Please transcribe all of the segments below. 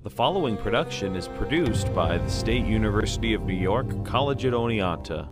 The following production is produced by the State University of New York College at Oneonta.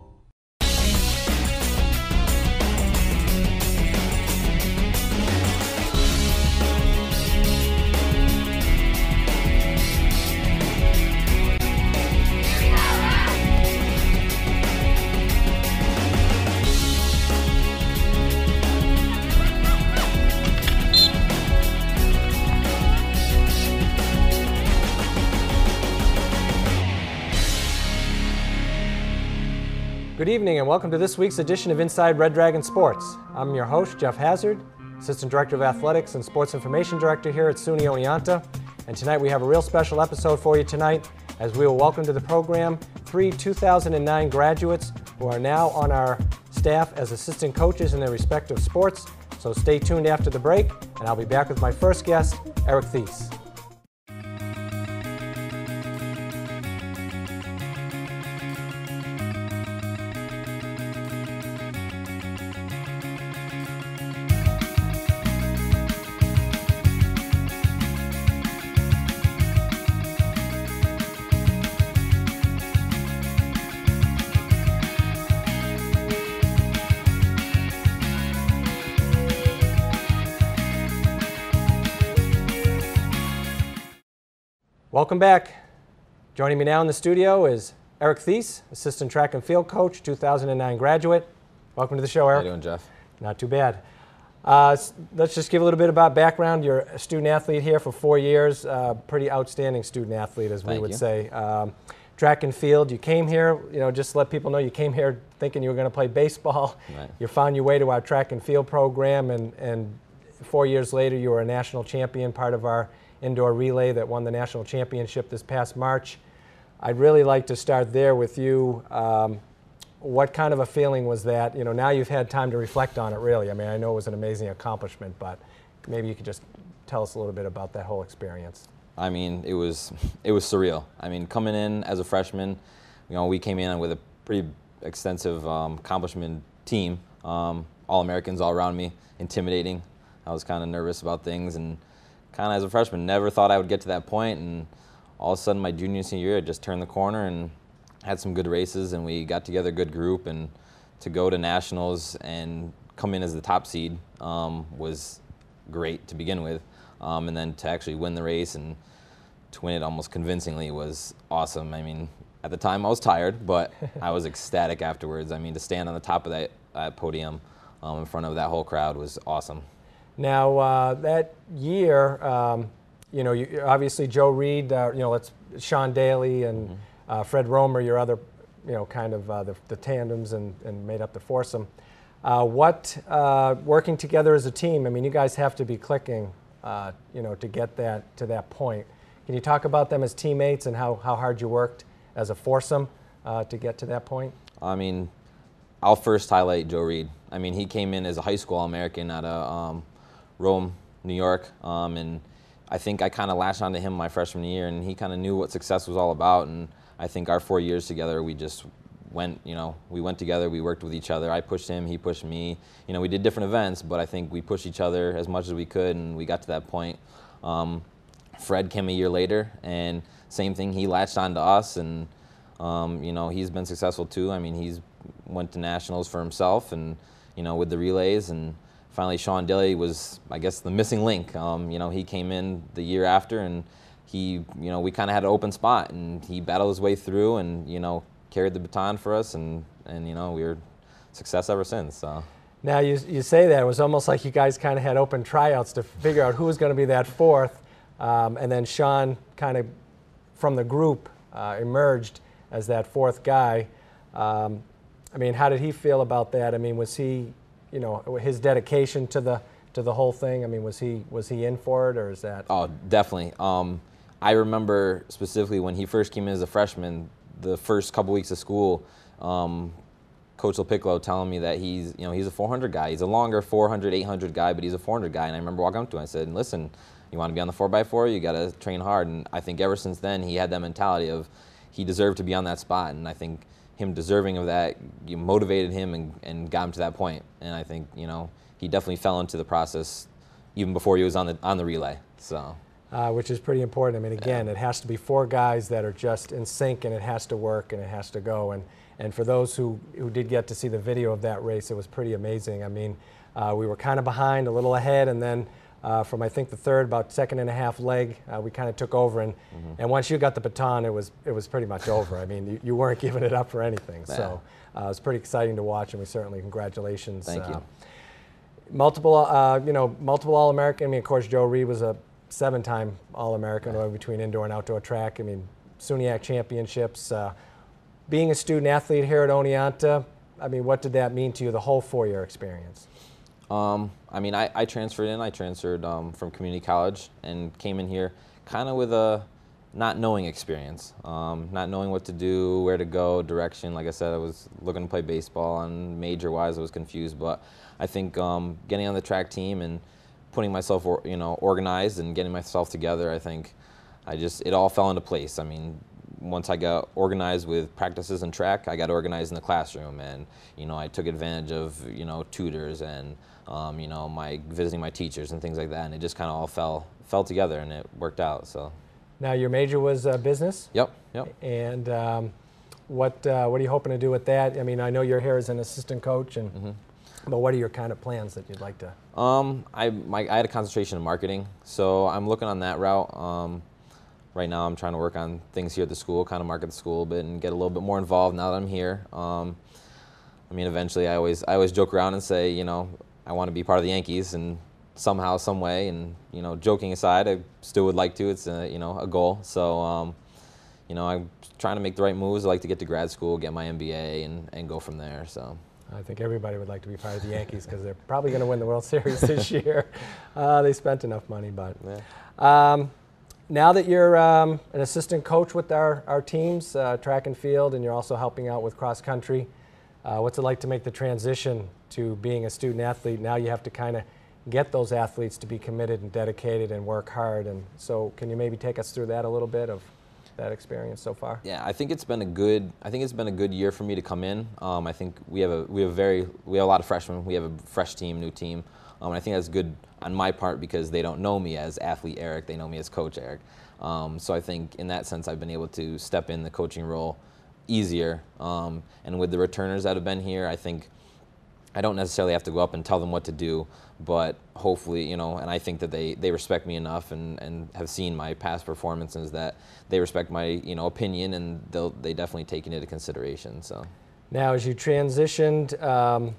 Good evening and welcome to this week's edition of Inside Red Dragon Sports. I'm your host, Geoff Hassard, Assistant Director of Athletics and Sports Information Director here at SUNY Oneonta. And tonight we have a real special episode for you tonight as we will welcome to the program 3 2009 graduates who are now on our staff as assistant coaches in their respective sports. So stay tuned after the break and I'll be back with my first guest, Eric Thies. Welcome back. Joining me now in the studio is Eric Thies, Assistant Track and Field Coach, 2009 graduate. Welcome to the show, Eric. How you doing, Geoff? Not too bad. Let's just give a little bit about background. You're a student athlete here for 4 years, pretty outstanding student athlete, as we would say. Track and field, you came here, just to let people know you came here thinking you were going to play baseball. Right. You found your way to our track and field program, and 4 years later you were a national champion, part of our indoor relay that won the national championship this past March. I'd really like to start there with you. What kind of a feeling was that? Now you've had time to reflect on it, really. I mean, I know it was an amazing accomplishment, but maybe you could just tell us a little bit about that whole experience. I mean, it was surreal. I mean, coming in as a freshman, we came in with a pretty extensive accomplishment team. All-Americans all around me, intimidating. I was kind of nervous about things, and kind of as a freshman, never thought I would get to that point, and all of a sudden my junior and senior year, I just turned the corner and had some good races, and we got together a good group, and to go to nationals and come in as the top seed was great to begin with, and then to actually win the race and to win it almost convincingly was awesome. I mean, at the time I was tired, but I was ecstatic afterwards. I mean, to stand on the top of that podium in front of that whole crowd was awesome. Now, that year, you, obviously Joe Reed, Sean Daly and Fred Romer, your other, kind of the tandems and made up the foursome. Working together as a team, I mean, you guys have to be clicking, to get that to that point. Can you talk about them as teammates and how hard you worked as a foursome to get to that point? I mean, I'll first highlight Joe Reed. I mean, he came in as a high school All-American at a Rome, New York, and I think I kind of latched onto him my freshman year, and he kind of knew what success was all about, and I think our 4 years together, we just went, we went together, we worked with each other. I pushed him, he pushed me. We did different events, but I think we pushed each other as much as we could, and we got to that point. Fred came a year later, and same thing, he latched onto us, and he's been successful too. I mean, he's went to nationals for himself, and with the relays, and finally, Sean Daly was, I guess, the missing link. He came in the year after, and we kind of had an open spot, and he battled his way through, and carried the baton for us, and we were success ever since. So. Now you say that it was almost like you guys kind of had open tryouts to figure out who was going to be that fourth, and then Sean kind of from the group emerged as that fourth guy. I mean, how did he feel about that? I mean, was he? His dedication to the whole thing. I mean, was he in for it, or is that? Oh, definitely. I remember specifically when he first came in as a freshman, the first couple weeks of school, Coach Piccolo telling me that he's a 400 guy. He's a longer 400, 800 guy, but he's a 400 guy. And I remember walking up to him, I said, "Listen, you want to be on the 4x4? You got to train hard." And I think ever since then, he had that mentality of he deserved to be on that spot, and I think him deserving of that, you motivated him and got him to that point. And I think he definitely fell into the process even before he was on the relay. So which is pretty important. I mean, again, it has to be 4 guys that are just in sync, and it has to work, and it has to go. And for those who did get to see the video of that race, it was pretty amazing. I mean, we were kind of behind, a little ahead, and then from I think the third, about second and a half leg, we kind of took over. And once you got the baton, it was pretty much over. I mean, you weren't giving it up for anything. Yeah. So it was pretty exciting to watch, and we certainly congratulations. Thank you. Multiple All-American. I mean, of course, Joe Reed was a 7-time All-American between indoor and outdoor track. I mean, SUNY championships. Being a student athlete here at Oneonta, I mean, what did that mean to you, the whole 4-year experience? I mean, I transferred in. I transferred from community college and came in here kind of with a not knowing experience, not knowing what to do, where to go, direction. Like I said, I was looking to play baseball, and major-wise I was confused. But I think getting on the track team and putting myself, organized and getting myself together, I think it all fell into place. I mean, once I got organized with practices and track, I got organized in the classroom, and I took advantage of tutors and visiting my teachers and things like that, and it just kind of all fell together, and it worked out. So. Now your major was business. Yep. And what are you hoping to do with that? I mean, I know you're here as an assistant coach, and but what are your kind of plans that you'd like to? I had a concentration in marketing, so I'm looking on that route. Right now I'm trying to work on things here at the school, kind of market the school a bit and get a little bit more involved now that I'm here. I mean, eventually I always joke around and say, I want to be part of the Yankees, and somehow, some way, and joking aside, I still would like to. It's a goal. So I'm trying to make the right moves. I like to get to grad school, get my MBA, and go from there. So. I think everybody would like to be part of the Yankees because they're probably going to win the World Series this year. They spent enough money, but. Yeah. Now that you're an assistant coach with our teams, track and field, and you're also helping out with cross country, what's it like to make the transition to being a student athlete? Now you have to kind of get those athletes to be committed and dedicated and work hard. And so, can you maybe take us through that a little bit of that experience so far? Yeah, I think it's been a good year for me to come in. I think we have a lot of freshmen. We have a fresh team, new team. And I think that's good on my part because they don't know me as athlete Eric, they know me as coach Eric. So I think in that sense I've been able to step in the coaching role easier. And with the returners that have been here, I think I don't necessarily have to go up and tell them what to do, but hopefully, and I think that they respect me enough and have seen my past performances that they respect my, opinion, and they definitely take it into consideration. So now as you transitioned,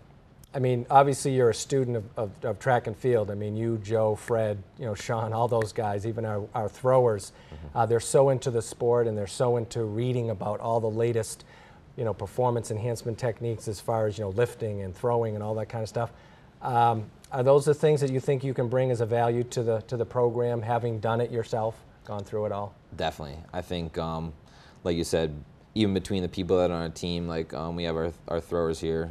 I mean, obviously you're a student of track and field. I mean, you, Joe, Fred, Sean, all those guys, even our throwers, they're so into the sport, and they're so into reading about all the latest, performance enhancement techniques as far as, lifting and throwing and all that kind of stuff. Are those the things that you think you can bring as a value to the program, having done it yourself, gone through it all? Definitely. I think, like you said, even between the people that are on our team, like we have our throwers here,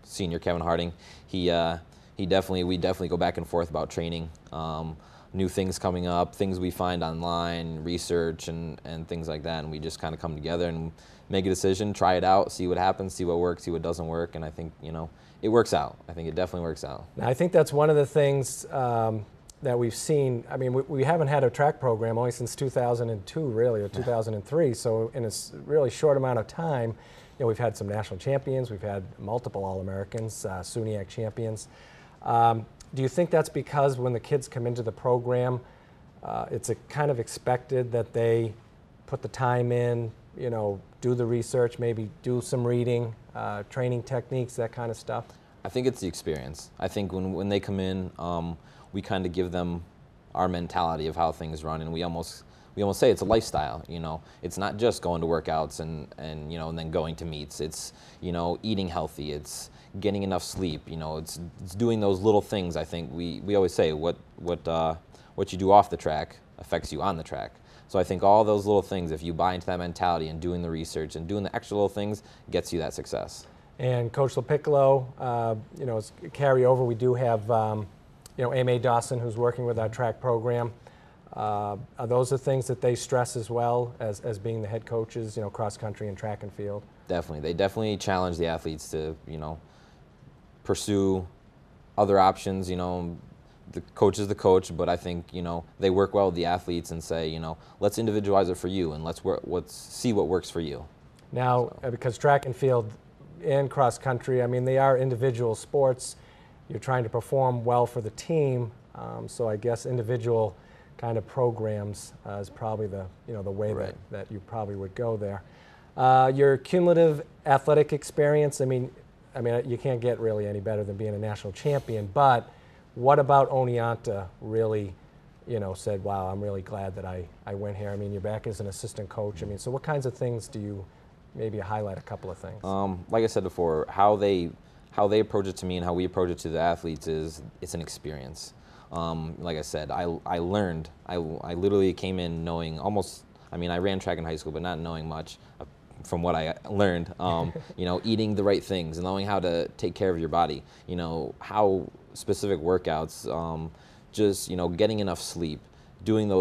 senior Kevin Harding, we definitely go back and forth about training, new things coming up, things we find online, research and things like that, and we just kind of come together and make a decision, try it out, see what happens, see what works, see what doesn't work, and I think it works out. I think it definitely works out. Now, I think that's one of the things that we've seen. I mean, we haven't had a track program only since 2002, really, or 2003. So in a really short amount of time, we've had some national champions, we've had multiple All-Americans, SUNY champions. Do you think that's because when the kids come into the program, it's kind of expected that they put the time in, do the research, maybe do some reading, training techniques, that kind of stuff? I think it's the experience. I think when they come in, we kind of give them our mentality of how things run, and we almost say it's a lifestyle. It's not just going to workouts and then going to meets. It's eating healthy. It's getting enough sleep. It's doing those little things. I think we always say what you do off the track affects you on the track. So I think all those little things, if you buy into that mentality and doing the research and doing the extra little things, gets you that success. And Coach LaPiccolo, as carryover, we do have A.M.A. Dawson, who's working with our track program. Are those the things that they stress as well as being the head coaches, cross country and track and field? Definitely. They definitely challenge the athletes to, pursue other options, the coach is the coach, but I think, you know, they work well with the athletes and say, you know, let's individualize it for you and let's see what works for you. Now, because track and field and cross country, I mean, they are individual sports. You're trying to perform well for the team, so I guess individual kind of programs is probably the, you know, the way Right. that you probably would go there. Your cumulative athletic experience, I mean, you can't get really any better than being a national champion, but what about Oneonta really, you know, said, wow, I'm really glad that I went here? I mean, you're back as an assistant coach. I mean, so what kinds of things do you maybe highlight a couple of things? Like I said before, how they approach it to me and how we approach it to the athletes is it's an experience. Like I said, I learned. I literally came in knowing almost. I mean, I ran track in high school, but not knowing much from what I learned. You know, eating the right things and knowing how to take care of your body. You know, how specific workouts. Just, you know, getting enough sleep, doing the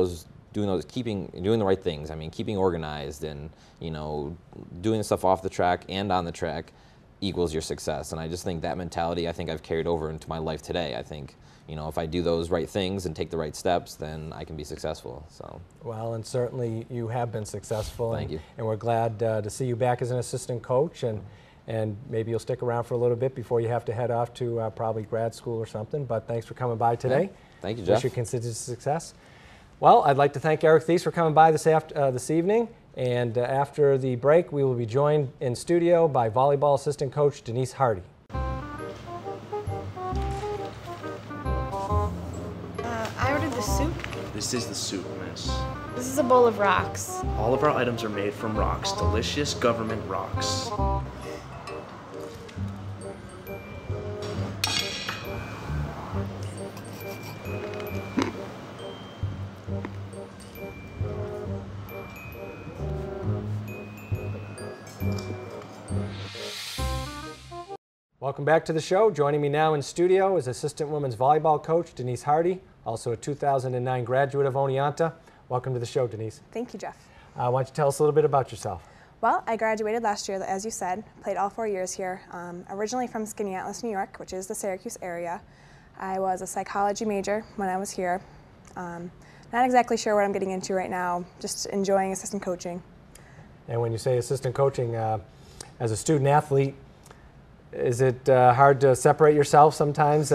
right things. I mean, keeping organized and, you know, doing the stuff off the track and on the track equals your success. And I just think that mentality, I think I've carried over into my life today. I think, you know, if I do those right things and take the right steps, then I can be successful. So. Well, and certainly you have been successful. Thank you. And we're glad to see you back as an assistant coach, and maybe you'll stick around for a little bit before you have to head off to probably grad school or something. But thanks for coming by today. Yeah. Thank you, Geoff. Wish you continued success. Well, I'd like to thank Eric Thies for coming by this evening. And after the break, we will be joined in studio by volleyball assistant coach Denise Hardy. I ordered the soup. This is the soup, miss. This is a bowl of rocks. All of our items are made from rocks, delicious government rocks. Welcome back to the show. Joining me now in studio is assistant women's volleyball coach Denise Hardy, also a 2009 graduate of Oneonta. Welcome to the show, Denise. Thank you, Geoff. Why don't you tell us a little bit about yourself? Well, I graduated last year, as you said, played all 4 years here. Originally from Skaneateles, New York, which is the Syracuse area. I was a psychology major when I was here. Not exactly sure what I'm getting into right now, just enjoying assistant coaching. And when you say assistant coaching, as a student athlete, is it hard to separate yourself sometimes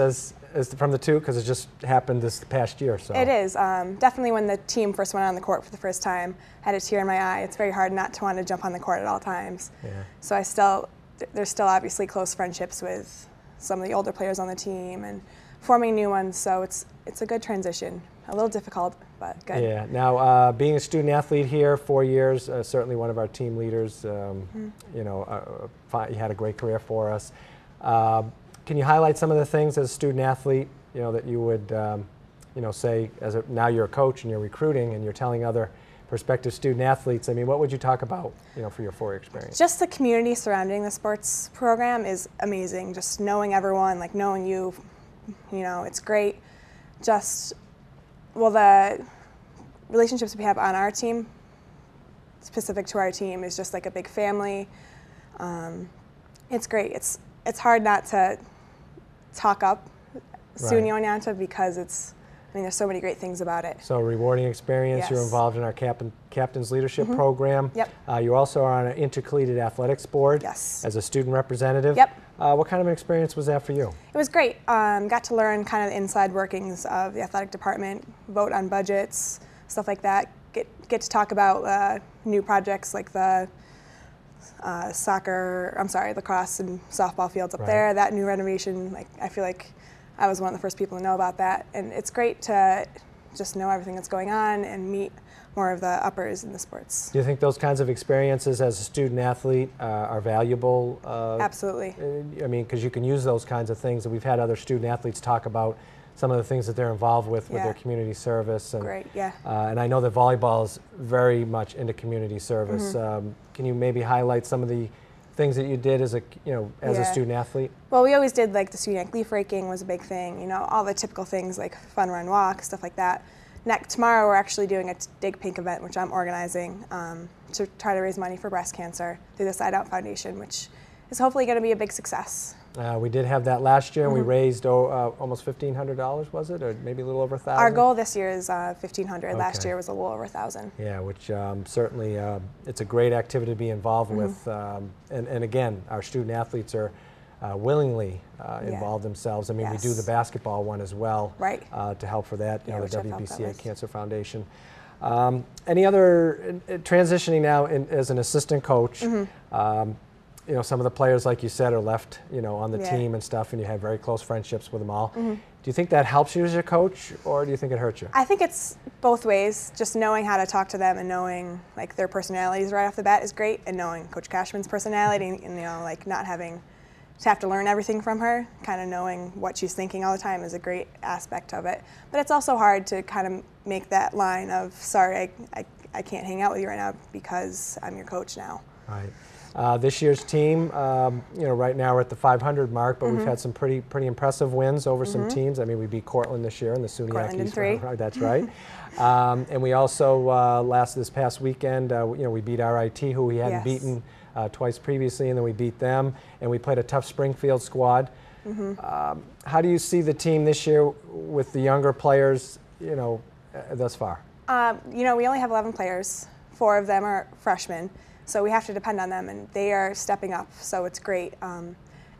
from the two? Because it just happened this past year. So it is. Definitely when the team first went on the court for the first time, I had a tear in my eye. It's very hard not to want to jump on the court at all times. Yeah. So there's still obviously close friendships with some of the older players on the team and forming new ones. So it's a good transition. A little difficult, but good. Yeah. Now, being a student athlete here, 4 years, certainly one of our team leaders. You know, you had a great career for us. Can you highlight some of the things as a student athlete, you know, that you would, you know, say now you're a coach and you're recruiting and you're telling other prospective student athletes? I mean, what would you talk about, you know, for your 4-year experience? Just the community surrounding the sports program is amazing. Just knowing everyone, like knowing you know, it's great. Just, well, the relationships we have on our team, specific to our team, is just like a big family. It's great. It's hard not to talk up SUNY Oneonta because there's so many great things about it. So rewarding experience. Yes. You're involved in our captain's leadership program. Yep. You also are on an intercollegiate athletics board. Yes. As a student representative. Yep. What kind of an experience was that for you? It was great. Got to learn kind of the inside workings of the athletic department, vote on budgets, stuff like that. Get to talk about new projects like the lacrosse and softball fields up there. That new renovation, like I feel like I was one of the first people to know about that. And it's great to just know everything that's going on and meet more of the uppers in the sports. Do you think those kinds of experiences as a student athlete are valuable? Absolutely. I mean, because you can use those kinds of things, and we've had other student athletes talk about some of the things that they're involved with their community service. And, great, yeah. And I know that volleyball is very much into community service. Can you maybe highlight some of the things that you did as a student athlete? Well, we always did like the student leaf raking was a big thing. You know, all the typical things like fun run walk, stuff like that. Tomorrow we're actually doing a Dig Pink event, which I'm organizing to try to raise money for breast cancer through the Side Out Foundation, which is hopefully going to be a big success. We did have that last year, and we raised almost $1,500, was it, or maybe a little over $1,000? Our goal this year is $1,500. Okay. Last year was a little over $1,000. Yeah, which certainly it's a great activity to be involved with. And again, our student athletes are willingly involve themselves. I mean, we do the basketball one as well, right? To help for that, you know, the WBCA Cancer Foundation. Any other transitioning now as an assistant coach? You know, some of the players, like you said, are left, you know, on the team and stuff, and you have very close friendships with them all. Do you think that helps you as a coach, or do you think it hurts you? I think it's both ways. Just knowing how to talk to them and knowing like their personalities right off the bat is great, and knowing Coach Cashman's personality, and you know, like not having to have to learn everything from her, kind of knowing what she's thinking all the time is a great aspect of it. But it's also hard to kind of make that line of, sorry, I can't hang out with you right now because I'm your coach now. Right. This year's team, you know, right now we're at the 500 mark, but we've had some pretty impressive wins over some teams. I mean, we beat Cortland this year in the SUNY in 3. That's right. And we also this past weekend, you know, we beat RIT, who we hadn't beaten twice previously, and then we beat them, and we played a tough Springfield squad. How do you see the team this year with the younger players, you know, thus far? You know, we only have 11 players. 4 of them are freshmen. So we have to depend on them, and they are stepping up, so it's great.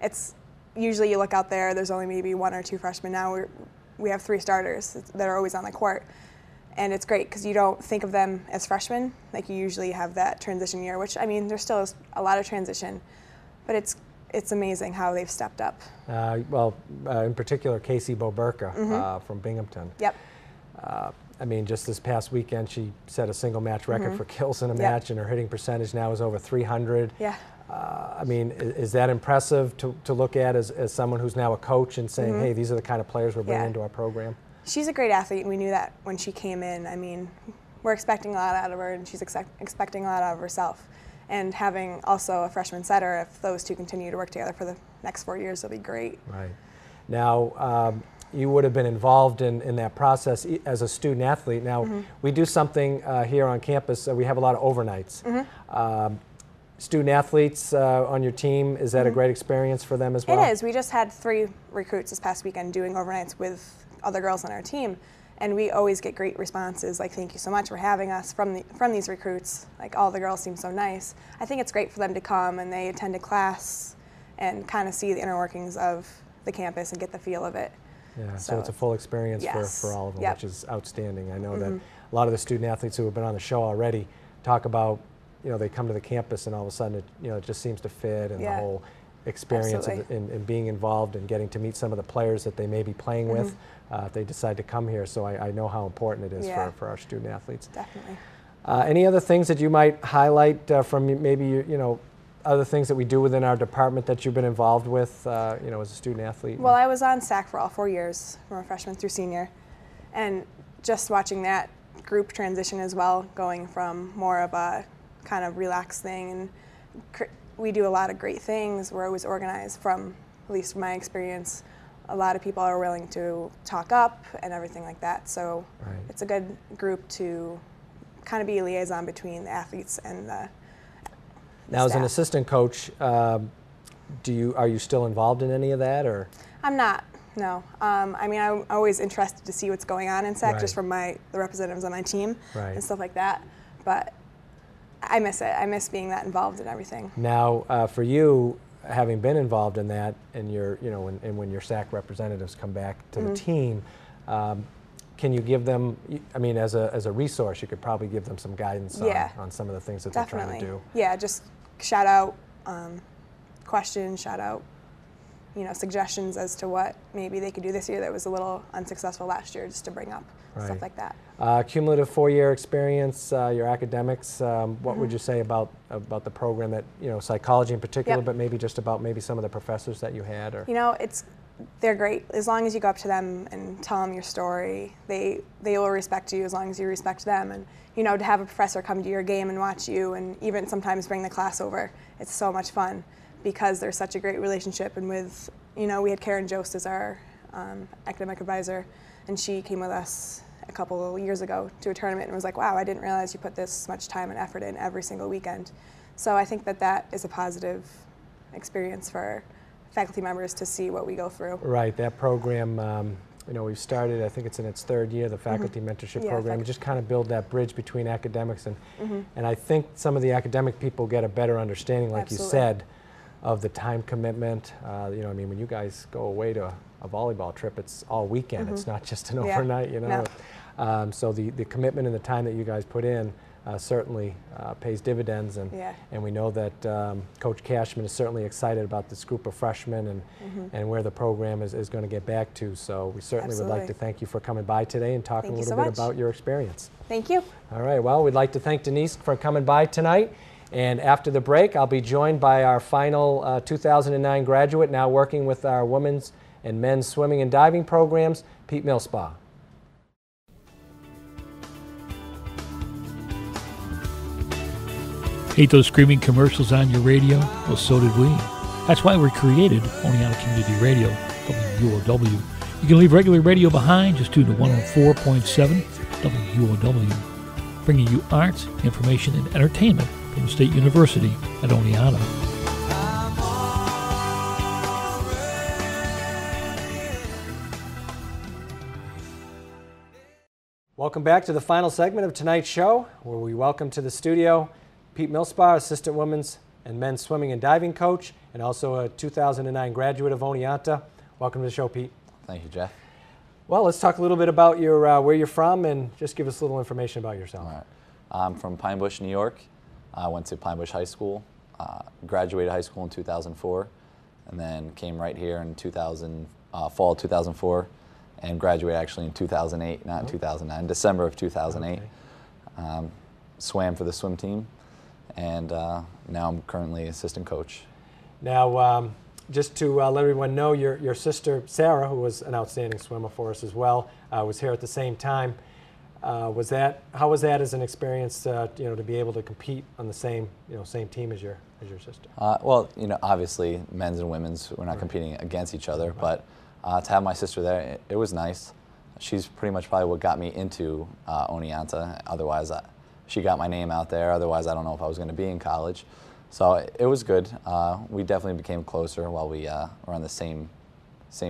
It's usually you look out there, there's only maybe 1 or 2 freshmen. Now we have 3 starters that are always on the court, and it's great because you don't think of them as freshmen. Like you usually have that transition year, which, I mean, there still is a lot of transition, but it's amazing how they've stepped up. In particular, Casey Boberka from Binghamton. Yep. I mean, just this past weekend, she set a single match record for kills in a match, and her hitting percentage now is over 300. Yeah. I mean, is that impressive to look at as someone who's now a coach and saying, hey, these are the kind of players we're bringing into our program? She's a great athlete, and we knew that when she came in. I mean, we're expecting a lot out of her, and she's expecting a lot out of herself. And having also a freshman setter, if those two continue to work together for the next 4 years, will be great. Right. Now, you would have been involved in that process as a student athlete. Now, we do something here on campus. We have a lot of overnights. Student athletes on your team, is that a great experience for them as well? It is. We just had 3 recruits this past weekend doing overnights with other girls on our team, and we always get great responses like, thank you so much for having us from these recruits. Like, all the girls seem so nice. I think it's great for them to come and they attend a class and kind of see the inner workings of the campus and get the feel of it. Yeah, so it's a full experience for all of them, which is outstanding. I know that a lot of the student athletes who have been on the show already talk about, you know, they come to the campus and all of a sudden, it just seems to fit, and the whole experience in being involved and getting to meet some of the players that they may be playing with if they decide to come here. So I know how important it is for our student athletes. Definitely. Any other things that you might highlight from maybe, you know, other things that we do within our department that you've been involved with, you know, as a student athlete? Well, I was on SAC for all 4 years, from a freshman through senior, and just watching that group transition as well, going from more of a kind of relaxed thing, and we do a lot of great things. We're always organized, from at least from my experience. A lot of people are willing to talk up and everything like that, so it's a good group to kind of be a liaison between the athletes and the Now, as an assistant coach, are you still involved in any of that, or? I'm not. No. I mean, I'm always interested to see what's going on in SAC, just from the representatives on my team and stuff like that. But I miss it. I miss being that involved in everything. Now, for you, having been involved in that, and when your SAC representatives come back to the team, can you give them, I mean, as a resource, you could probably give them some guidance on some of the things that they're trying to do. Yeah, just shout out questions, shout out, suggestions as to what maybe they could do this year that was a little unsuccessful last year, just to bring up stuff like that. Cumulative 4-year experience, your academics, what would you say about the program, that, psychology in particular, but maybe just about some of the professors that you had? Or they're great. As long as you go up to them and tell them your story, they will respect you as long as you respect them. And to have a professor come to your game and watch you, and even sometimes bring the class over, it's so much fun because there's such a great relationship. And with, we had Karen Jost as our academic advisor, and she came with us a couple of years ago to a tournament and was like, wow, I didn't realize you put this much time and effort in every single weekend. So I think that is a positive experience for faculty members to see what we go through. Right, that program, we've started, I think it's in its third year, the faculty mentorship program. We just kind of build that bridge between academics and I think some of the academic people get a better understanding, like you said, of the time commitment. When you guys go away to a volleyball trip, it's all weekend. It's not just an overnight, No. So the commitment and the time that you guys put in certainly pays dividends, and we know that Coach Cashman is certainly excited about this group of freshmen and where the program is going to get back to. So we certainly would like to thank you for coming by today and talking a little bit about your experience. Thank you. All right, well, we'd like to thank Denise for coming by tonight. And after the break, I'll be joined by our final 2009 graduate, now working with our women's and men's swimming and diving programs, Pete Millspaugh. Hate those screaming commercials on your radio? Well, so did we. That's why we created Oneonta Community Radio, WUOW. You can leave regular radio behind, just tune to 104.7 WUOW, bringing you arts, information, and entertainment from the State University at Oneonta. Welcome back to the final segment of tonight's show, where we welcome to the studio Pete Millspaugh, assistant women's and men's swimming and diving coach, and also a 2009 graduate of Oneonta. Welcome to the show, Pete. Thank you, Geoff. Well, let's talk a little bit about your where you're from, and just give us a little information about yourself. All right. I'm from Pine Bush, New York. I went to Pine Bush High School, graduated high school in 2004, and then came right here in fall 2004, and graduated actually in 2008, not 2009, December of 2008. Okay. Swam for the swim team, and now I'm currently assistant coach. Now, just to let everyone know, your sister Sarah, who was an outstanding swimmer for us as well, was here at the same time. How was that as an experience, to be able to compete on the same team as your sister? Well, obviously men's and women's, we're not competing against each other, but to have my sister there, it was nice. She's pretty much probably what got me into Oneonta. Otherwise, she got my name out there. Otherwise, I don't know if I was going to be in college. So it was good. We definitely became closer while we were on the same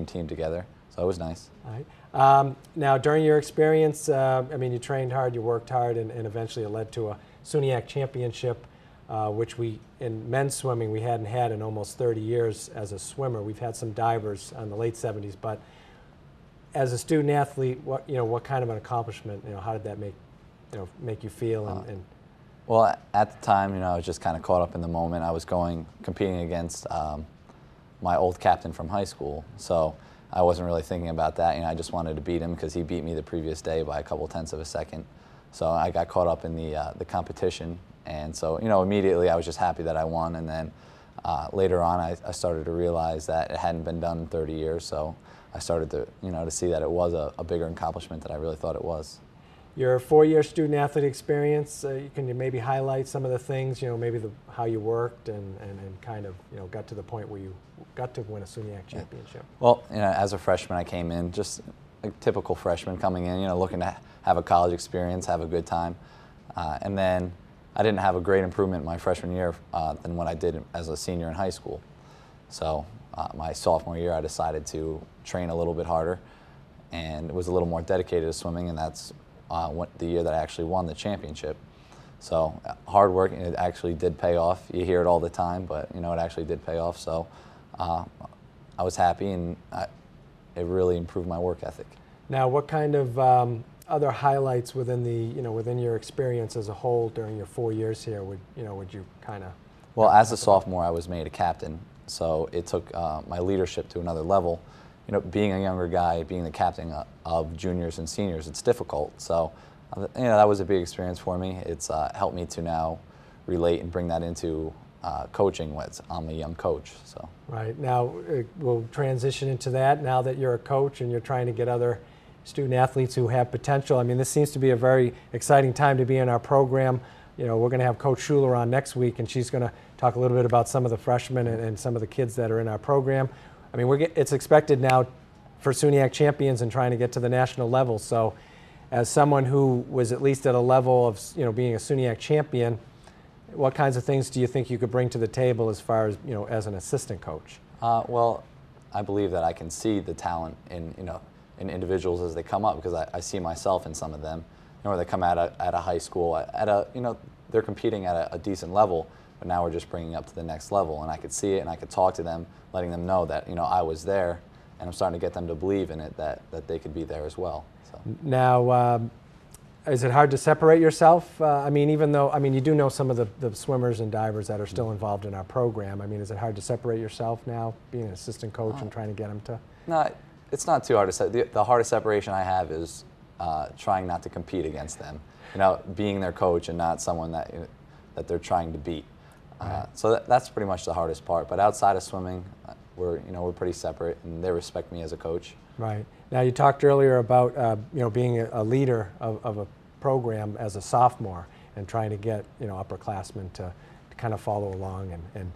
team together. So it was nice. All right. Now, during your experience, you trained hard, you worked hard, and eventually it led to a SUNY championship, which in men's swimming, we hadn't had in almost 30 years as a swimmer. We've had some divers in the late 70s, but as a student athlete, what kind of an accomplishment, how did that make you feel? Well, at the time, I was just kind of caught up in the moment. I was competing against my old captain from high school, so I wasn't really thinking about that. I just wanted to beat him because he beat me the previous day by a couple tenths of a second. So I got caught up in the competition, and so immediately I was just happy that I won. And then later on, I started to realize that it hadn't been done in 30 years. So I started to to see that it was a bigger accomplishment than I really thought it was. Your 4-year student athlete experience, can you maybe highlight some of the things, maybe how you worked and kind of, got to the point where you got to win a SUNY championship? Well, as a freshman, I came in just a typical freshman coming in, looking to have a college experience, have a good time. And then I didn't have a great improvement my freshman year than what I did as a senior in high school. So my sophomore year, I decided to train a little bit harder and was a little more dedicated to swimming, and that's the year that I actually won the championship. So hard work, and it actually did pay off. You hear it all the time, but it actually did pay off. So I was happy, and it really improved my work ethic. Now, what kind of other highlights within within your experience as a whole during your 4 years here would you kind of? Well, as a sophomore, I was made a captain, so it took my leadership to another level. Being a younger guy, being the captain of juniors and seniors, it's difficult. So, that was a big experience for me. It's helped me to now relate and bring that into coaching. I'm a young coach. So. Right. Now, we'll transition into that now that you're a coach and you're trying to get other student athletes who have potential. This seems to be a very exciting time to be in our program. We're going to have Coach Schuler on next week, and she's going to talk a little bit about some of the freshmen and some of the kids that are in our program. It's expected now for SUNY champions and trying to get to the national level. So as someone who was at least at a level of being a SUNY champion, what kinds of things do you think you could bring to the table as far as as an assistant coach? Well, I believe that I can see the talent in in individuals as they come up, because I see myself in some of them. Where they come out at a high school at a they're competing at a decent level, but now we're just bringing up to the next level, and I could see it and I could talk to them, letting them know that I was there, and I'm starting to get them to believe in it, that they could be there as well. So. Now, is it hard to separate yourself? I mean, even though, you do know some of the swimmers and divers that are still involved in our program. I mean, is it hard to separate yourself now, being an assistant coach and trying to get them to? No, it's not too hard to separate. The hardest separation I have is trying not to compete against them. Being their coach and not someone that they're trying to beat. Right. So that's pretty much the hardest part. But outside of swimming, we're pretty separate, and they respect me as a coach. Right. Now, you talked earlier about being a leader of a program as a sophomore and trying to get upperclassmen to kind of follow along. And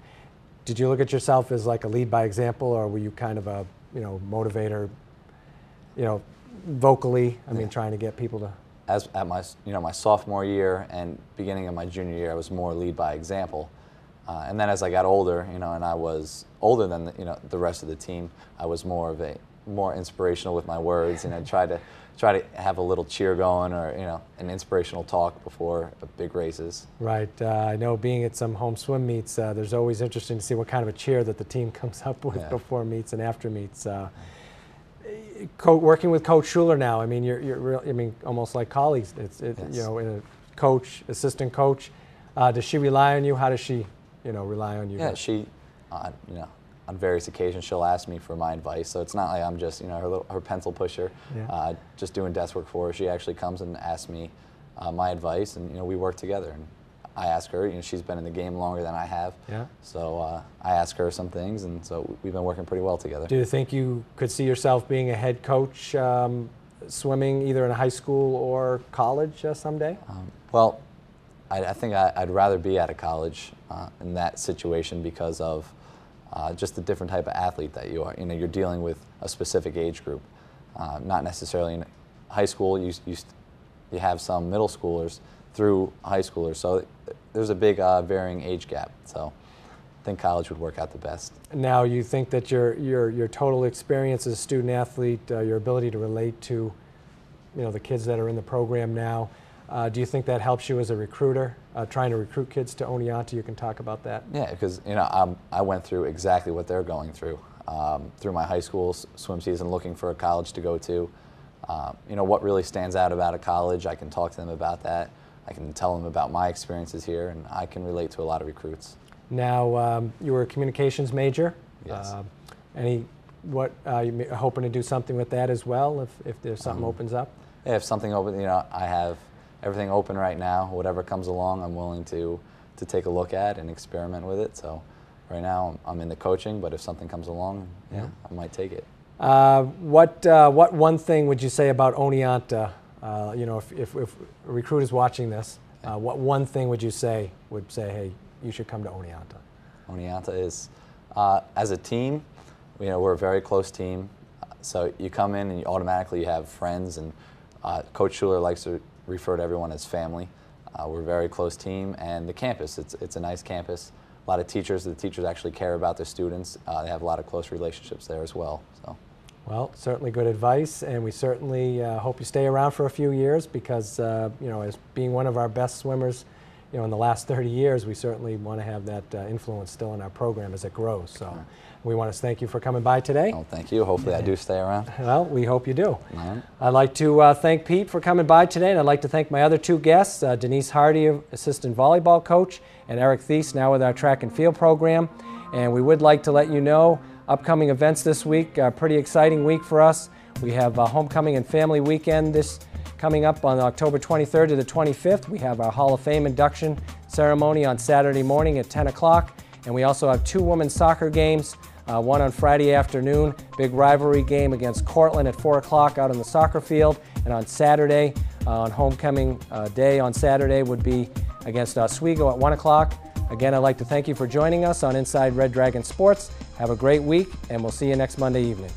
did you look at yourself as like a lead by example, or were you kind of a motivator, vocally? I mean, trying to get people to. As at my my sophomore year and beginning of my junior year, I was more lead by example. And then as I got older, and I was older than the rest of the team, I was more inspirational with my words, and I try to have a little cheer going, or an inspirational talk before big races. Right. I know, being at some home swim meets, there's always interesting to see what kind of a cheer that the team comes up with before meets and after meets. Working with Coach Schuler now, I mean, you're almost like colleagues. It's Yes. In a coach, assistant coach. Does she rely on you? How does she rely on you? Yeah, she, on various occasions, she'll ask me for my advice. So it's not like I'm just, her pencil pusher, just doing desk work for her. She actually comes and asks me my advice, and we work together. And I ask her. She's been in the game longer than I have. Yeah. So I ask her some things, and so we've been working pretty well together. Do you think you could see yourself being a head coach, swimming, either in high school or college someday? Well, I think I'd rather be at a college in that situation, because of just the different type of athlete that you are. You're dealing with a specific age group, not necessarily in high school. You have some middle schoolers through high schoolers, so there's a big varying age gap. So I think college would work out the best. Now, you think that your total experience as a student athlete, your ability to relate to the kids that are in the program now, do you think that helps you as a recruiter, trying to recruit kids to Oneonta? You can talk about that. Yeah, because I went through exactly what they're going through my high school swim season, looking for a college to go to. What really stands out about a college, I can talk to them about that. I can tell them about my experiences here, and I can relate to a lot of recruits. Now, you were a communications major. Yes. You hoping to do something with that as well, if there's something opens up? Yeah, if something opens, I have everything open right now. Whatever comes along, I'm willing to take a look at and experiment with it. So right now, I'm in the coaching, but if something comes along, I might take it. What one thing would you say about Oneonta? If a recruit is watching this, what one thing would you say hey, you should come to Oneonta? Oneonta is, as a team, we're a very close team. So you come in and you automatically have friends, and Coach Schuler likes to refer to everyone as family. We're a very close team, and the campus, it's a nice campus. A lot of teachers, the teachers actually care about their students. They have a lot of close relationships there as well. So. Well, certainly good advice, and we certainly hope you stay around for a few years, because as being one of our best swimmers, in the last 30 years, we certainly want to have that influence still in our program as it grows. So we want to thank you for coming by today. Oh, thank you. Hopefully I do stay around. Well, we hope you do. Right. I'd like to thank Pete for coming by today, and I'd like to thank my other two guests, Denise Hardy, assistant volleyball coach, and Eric Thies, now with our track and field program. And we would like to let you know upcoming events this week, a pretty exciting week for us. We have a homecoming and family weekend coming up on October 23rd to the 25th. We have our Hall of Fame induction ceremony on Saturday morning at 10 o'clock. And we also have two women's soccer games, one on Friday afternoon, big rivalry game against Cortland at 4 o'clock out on the soccer field. And on Saturday, on homecoming day on Saturday, would be against Oswego at 1 o'clock. Again, I'd like to thank you for joining us on Inside Red Dragon Sports. Have a great week, and we'll see you next Monday evening.